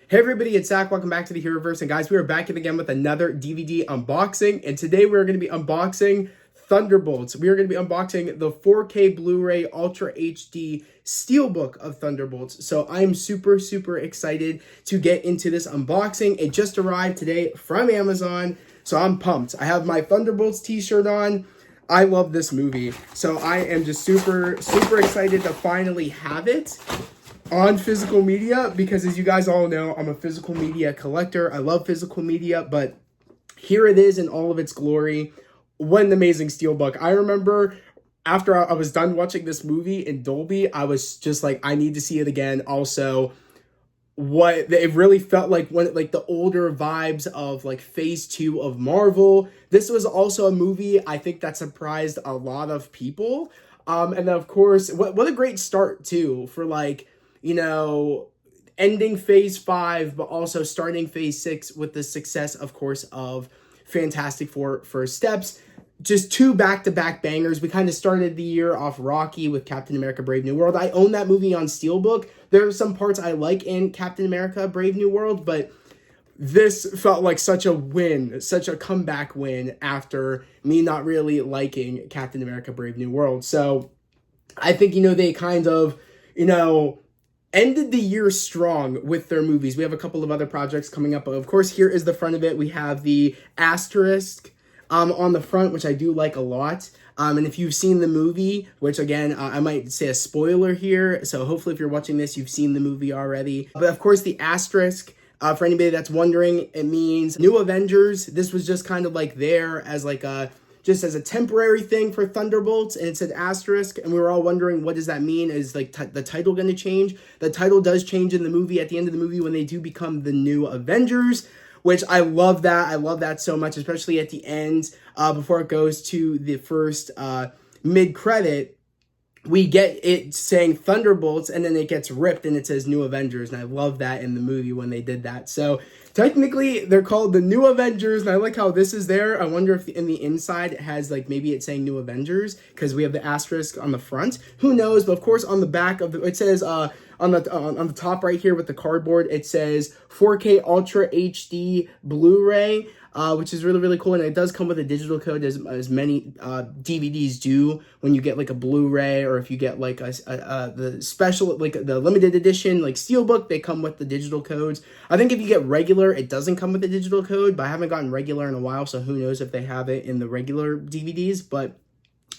Hey everybody, it's Zach. Welcome back to the Heroverse. And guys, we are back again with another DVD unboxing. And today we're going to be unboxing Thunderbolts. We are going to be unboxing the 4K Blu-ray Ultra HD Steelbook of Thunderbolts. So I'm super excited to get into this unboxing. It just arrived today from Amazon, so I'm pumped. I have my Thunderbolts t-shirt on. I love this movie. So I am just super excited to finally have it on physical media, because as you guys all know, I'm a physical media collector. I love physical media, but here it is in all of its glory. What an amazing steelbook. I remember after I was done watching this movie in Dolby, I was just like, I need to see it again. Also, what it really felt like, when like the older vibes of like phase 2 of Marvel. This was also a movie I think that surprised a lot of people. And then of course, what a great start too for, like, you know, ending phase 5, but also starting phase 6 with the success, of course, of Fantastic Four First Steps. Just two back-to-back bangers. We kind of started the year off rocky with Captain America Brave New World. I own that movie on Steelbook. There are some parts I like in Captain America Brave New World, but this felt like such a win, such a comeback win after me not really liking Captain America Brave New World. So I think, you know, they kind of, you know, ended the year strong with their movies. We have a couple of other projects coming up, but of course, here is the front of it. We have the asterisk on the front, which I do like a lot. And if you've seen the movie, which again, I might say a spoiler here, so hopefully if you're watching this, you've seen the movie already. But of course, the asterisk, for anybody that's wondering, it means New Avengers. This was just kind of like there as like a, just as a temporary thing for Thunderbolts, and it said asterisk, and we were all wondering, what does that mean? Is like the title going to change? The title does change in the movie at the end of the movie when they do become the New Avengers, which I love that. I love that so much, especially at the end, before it goes to the first mid-credit. We get it saying Thunderbolts, and then it gets ripped and it says New Avengers, and I love that in the movie when they did that. So technically they're called the New Avengers, and I like how this is there. I wonder if in the inside it has, like, maybe it's saying New Avengers because we have the asterisk on the front. Who knows? But of course on the back of the, it says on the top right here with the cardboard, it says 4K Ultra HD Blu-ray. Which is really cool, and it does come with a digital code, as many DVDs do when you get like a Blu-ray, or if you get like the special, like the limited edition, like Steelbook, they come with the digital codes. I think if you get regular, it doesn't come with the digital code, but I haven't gotten regular in a while, so who knows if they have it in the regular DVDs, but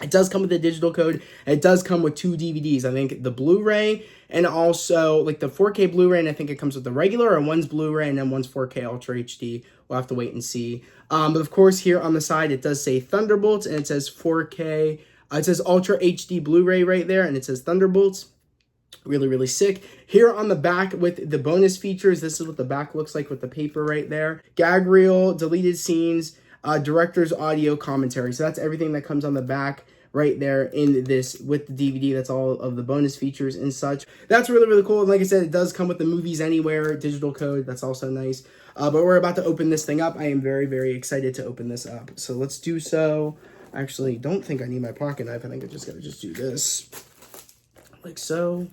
it does come with a digital code. It does come with 2 DVDs. I think the Blu-ray and also like the 4K Blu-ray, and I think it comes with the regular, or one's Blu-ray and then one's 4K Ultra HD. We'll have to wait and see. But of course, here on the side, it does say Thunderbolts, and it says 4K. It says Ultra HD Blu-ray right there, and it says Thunderbolts. Really sick. Here on the back with the bonus features, this is what the back looks like with the paper right there. Gag reel, deleted scenes, director's audio commentary. So that's everything that comes on the back right there in this with the DVD. That's all of the bonus features and such. That's really cool. And like I said, it does come with the Movies Anywhere digital code. That's also nice. But we're about to open this thing up. I am very excited to open this up. So let's do so. Actually, don't think I need my pocket knife. I think I just gotta just do this. Like so.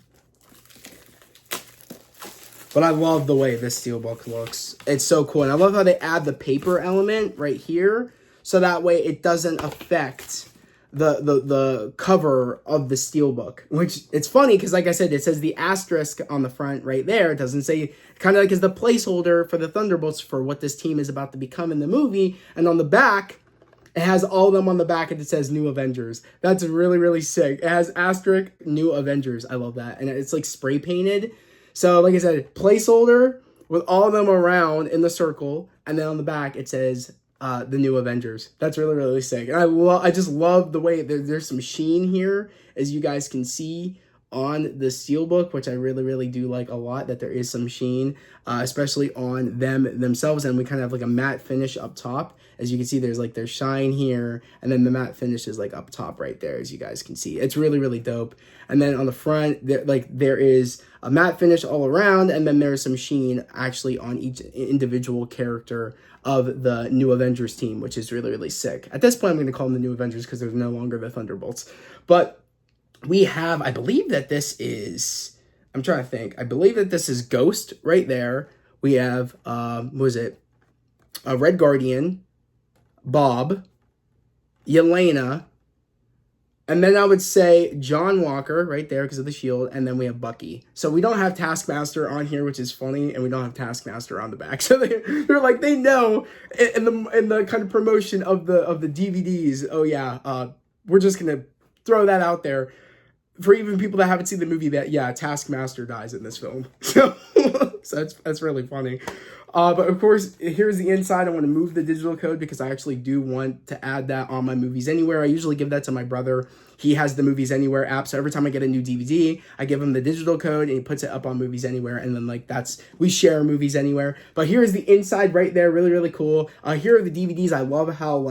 But I love the way this steelbook looks. It's so cool. And I love how they add the paper element right here, so that way it doesn't affect the cover of the steelbook. Which, it's funny because, like I said, it says the asterisk on the front right there. It doesn't say, kind of like as the placeholder for the Thunderbolts for what this team is about to become in the movie. And on the back, it has all of them on the back, and it says New Avengers. That's really sick. It has asterisk New Avengers. I love that. And it's like spray painted. So, like I said, placeholder with all of them around in the circle, and then on the back it says the New Avengers. That's really sick. And I just love the way there's some sheen here, as you guys can see on the steelbook, which I really do like a lot, that there is some sheen, especially on themselves, and we kind of have like a matte finish up top. As you can see, there's shine here, and then the matte finish is like up top right there, as you guys can see. It's really dope. And then on the front, there is a matte finish all around, and then there's some sheen actually on each individual character of the New Avengers team, which is really sick. At this point, I'm going to call them the New Avengers because there's no longer the Thunderbolts. But we have, I believe that this is, I'm trying to think, I believe that this is Ghost right there. We have, what was it? Red Guardian, Bob, Yelena, and then I would say John Walker right there because of the shield, and then we have Bucky. So we don't have Taskmaster on here, which is funny, and we don't have Taskmaster on the back. So they're like, they know in the kind of promotion of the DVDs. Oh yeah, we're just gonna throw that out there for even people that haven't seen the movie. That yeah, Taskmaster dies in this film. So that's really funny. But of course, here's the inside. I want to move the digital code because I actually do want to add that on my Movies Anywhere. I usually give that to my brother. He has the Movies Anywhere app. So every time I get a new DVD, I give him the digital code and he puts it up on Movies Anywhere. And then we share Movies Anywhere. But here's the inside right there. Really, really cool. Here are the DVDs. I love how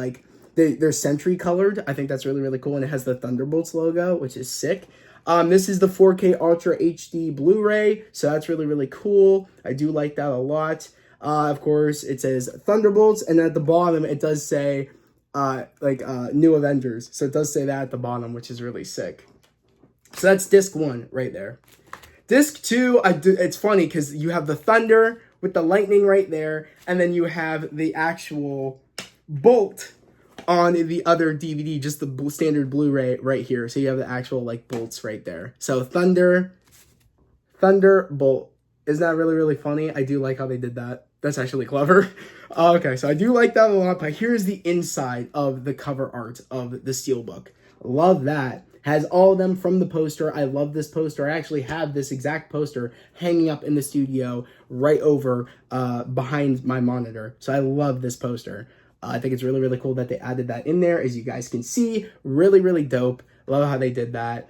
they're Century colored. I think that's really, really cool. And it has the Thunderbolts logo, which is sick. This is the 4K Ultra HD Blu-ray. So that's really, really cool. I do like that a lot. Of course, it says Thunderbolts, and at the bottom, it does say, New Avengers. So it does say that at the bottom, which is really sick. So that's disc 1 right there. Disc 2, it's funny because you have the thunder with the lightning right there, and then you have the actual bolt on the other DVD, just the standard Blu-ray right here. So you have the actual, bolts right there. So Thunderbolt. Isn't that really, really funny? I do like how they did that. That's actually clever. Okay, so I do like that a lot, but here's the inside of the cover art of the Steelbook. Love that. Has all of them from the poster. I love this poster. I actually have this exact poster hanging up in the studio right over behind my monitor. So I love this poster. I think it's really, really cool that they added that in there. As you guys can see, really, really dope. Love how they did that.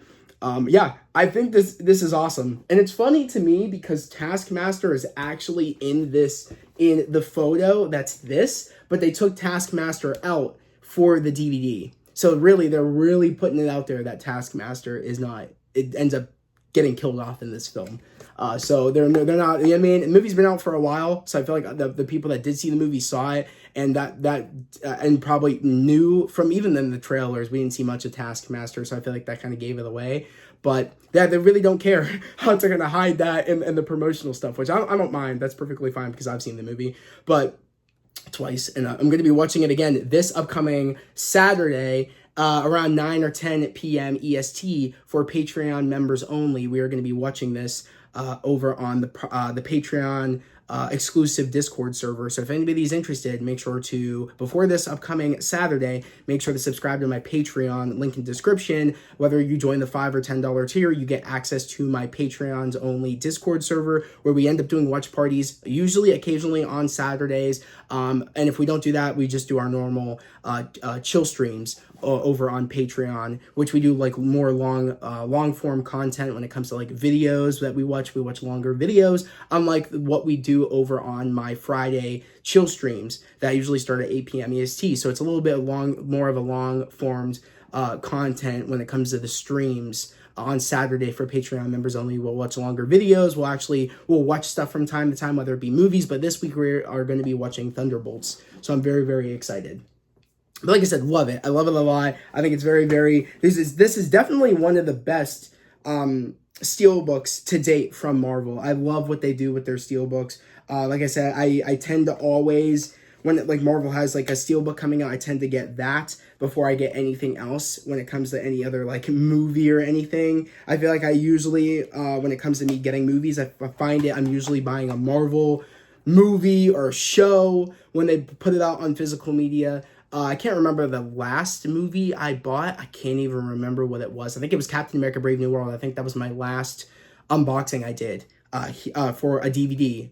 Yeah, I think this is awesome. And it's funny to me because Taskmaster is actually in the photo that's this, but they took Taskmaster out for the DVD. So really, they're really putting it out there that Taskmaster is not, it ends up getting killed off in this film. So they're not, I mean, the movie's been out for a while, so I feel like the people that did see the movie saw it, and and probably knew from even then the trailers, we didn't see much of Taskmaster, so I feel like that kind of gave it away. But yeah, they really don't care how they're going to hide that in the promotional stuff, which I don't mind. That's perfectly fine because I've seen the movie, but twice, and I'm going to be watching it again this upcoming Saturday, around 9 or 10 p.m. EST for Patreon members only. We are going to be watching this over on the Patreon exclusive Discord server. So if anybody's interested, make sure to, before this upcoming Saturday, make sure to subscribe to my Patreon, link in description. Whether you join the $5 or $10 tier, you get access to my Patreon's only Discord server where we end up doing watch parties, usually occasionally on Saturdays. And if we don't do that, we just do our normal chill streams over on Patreon, which we do more long form content when it comes to videos that we watch longer videos, unlike what we do over on my Friday chill streams that usually start at 8 p.m. EST. So it's a little bit more of a long formed content when it comes to the streams. On Saturday for Patreon members only, we'll watch longer videos. We'll watch stuff from time to time, whether it be movies, but this week we are going to be watching Thunderbolts. So I'm very, very excited. But like I said, love it. I love it a lot. I think it's very, very, this is definitely one of the best Steelbooks to date from Marvel. I love what they do with their Steelbooks. Like I said, I tend to always, when Marvel has a Steelbook coming out, I tend to get that before I get anything else when it comes to any other movie or anything. I feel like I usually, when it comes to me getting movies, I find I'm usually buying a Marvel movie or show when they put it out on physical media. I can't remember the last movie I bought. I can't even remember what it was. I think it was Captain America Brave New World. I think that was my last unboxing I did for a DVD,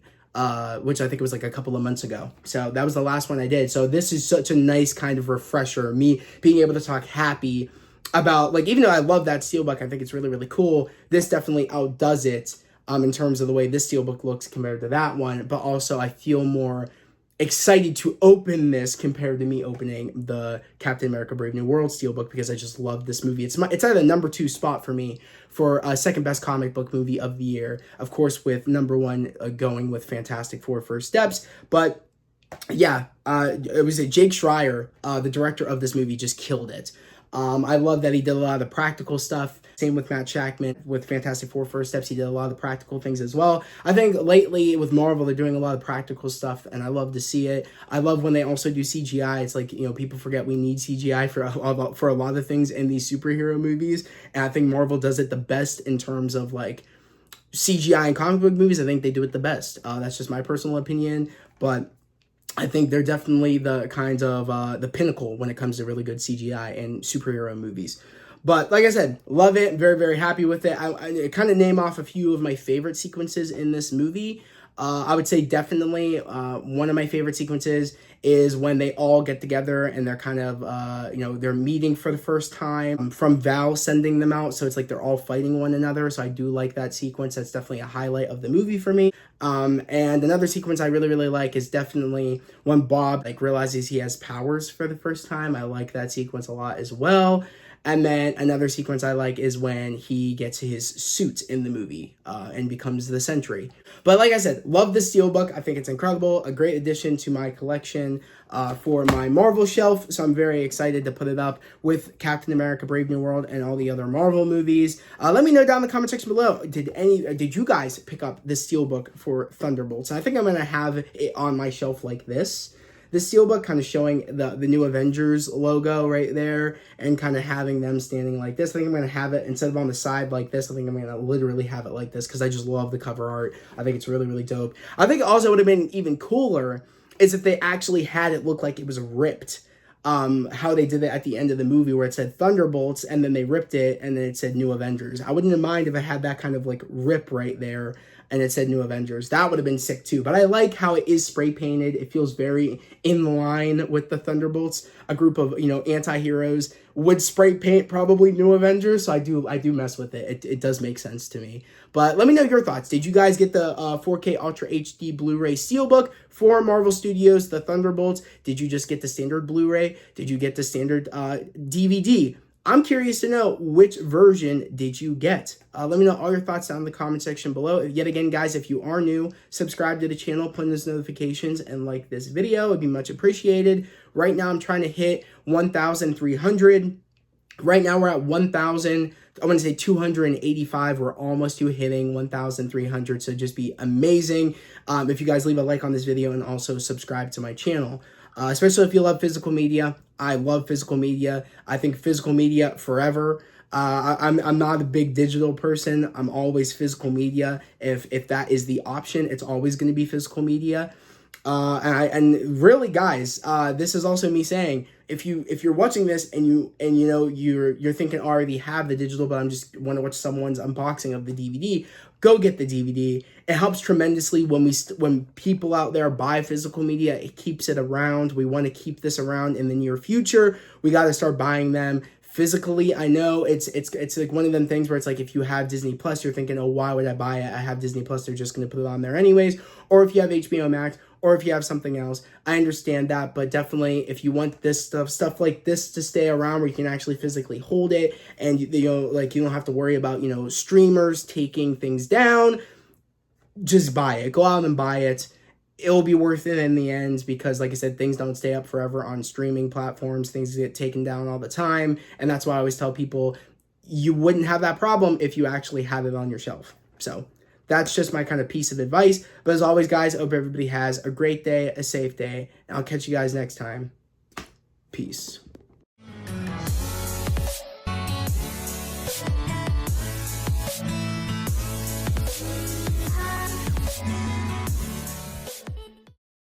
which I think it was a couple of months ago. So that was the last one I did. So this is such a nice kind of refresher. Me being able to talk happy about, even though I love that Steelbook, I think it's really, really cool. This definitely outdoes it in terms of the way this Steelbook looks compared to that one. But also I feel more excited to open this compared to me opening the Captain America Brave New World Steelbook because I just love this movie. It's at the number 2 spot for me for second best comic book movie of the year. Of course, with number 1 going with Fantastic Four First Steps. But yeah, it was Jake Schreier, the director of this movie, just killed it. I love that he did a lot of the practical stuff Same with Matt Shackman with Fantastic Four First Steps. He did a lot of the practical things as well. I think lately with Marvel, they're doing a lot of practical stuff, and I love to see it. I love when they also do CGI. It's like, people forget we need CGI for a lot of things in these superhero movies, and I think Marvel does it the best in terms of like CGI and comic book movies. I think they do it the best. That's just my personal opinion, but I think they're definitely the kind of the pinnacle when it comes to really good CGI and superhero movies. But like I said, love it. Very, very happy with it. I kind of name off a few of my favorite sequences in this movie. I would say definitely one of my favorite sequences is when they all get together and they're kind of, they're meeting for the first time from Val sending them out. So it's like they're all fighting one another. So I do like that sequence. That's definitely a highlight of the movie for me. And another sequence I really, really like is definitely when Bob realizes he has powers for the first time. I like that sequence a lot as well. And then another sequence I like is when he gets his suit in the movie and becomes the Sentry. But like I said, love the Steelbook. I think it's incredible. A great addition to my collection for my Marvel shelf. So I'm very excited to put it up with Captain America Brave New World and all the other Marvel movies. Let me know down in the comment section below. Did you guys pick up the Steelbook for Thunderbolts? And I think I'm going to have it on my shelf like this. The Steelbook kind of showing the new Avengers logo right there and kind of having them standing like this. I think I'm going to have it instead of on the side like this. I think I'm going to literally have it like this because I just love the cover art. I think it's really, really dope. I think also would have been even cooler is if they actually had it look like it was ripped. How they did it at the end of the movie where it said Thunderbolts and then they ripped it and then it said New Avengers. I wouldn't have mind if I had that kind of rip right there and it said New Avengers. That would have been sick too. But I like how it is spray painted. It feels very in line with the Thunderbolts. A group of, anti-heroes would spray paint probably New Avengers. So I do mess with it. It does make sense to me. But let me know your thoughts. Did you guys get the 4K Ultra HD Blu-ray Steelbook for Marvel Studios, the Thunderbolts? Did you just get the standard Blu-ray? Did you get the standard DVD? I'm curious to know which version did you get. Let me know all your thoughts down in the comment section below. Yet again, guys, if you are new, subscribe to the channel, put in those notifications, and like this video. It'd be much appreciated. Right now, I'm trying to hit 1,300. Right now, we're at 1,000. I want to say 285. We're almost to hitting 1,300. So just be amazing if you guys leave a like on this video and also subscribe to my channel. Especially if you love physical media. I love physical media. I think physical media forever. I'm not a big digital person. I'm always physical media. If that is the option, it's always going to be physical media. And really, guys, this is also me saying, if you're watching this and you're thinking, I already have the digital, but I'm just want to watch someone's unboxing of the DVD, go get the DVD. It helps tremendously when people out there buy physical media. It keeps it around. We want to keep this around in the near future. We got to start buying them physically. I know it's like one of them things where it's like if you have Disney Plus, you're thinking, oh, why would I buy it? I have Disney Plus. They're just going to put it on there anyways. Or if you have HBO Max, or if you have something else, I understand that. But definitely, if you want this stuff like this to stay around, where you can actually physically hold it, and you don't have to worry about streamers taking things down, just buy it. Go out and buy it. It'll be worth it in the end because, like I said, things don't stay up forever on streaming platforms. Things get taken down all the time. And that's why I always tell people you wouldn't have that problem if you actually had it on your shelf. So that's just my kind of piece of advice. But as always, guys, I hope everybody has a great day, a safe day. And I'll catch you guys next time. Peace.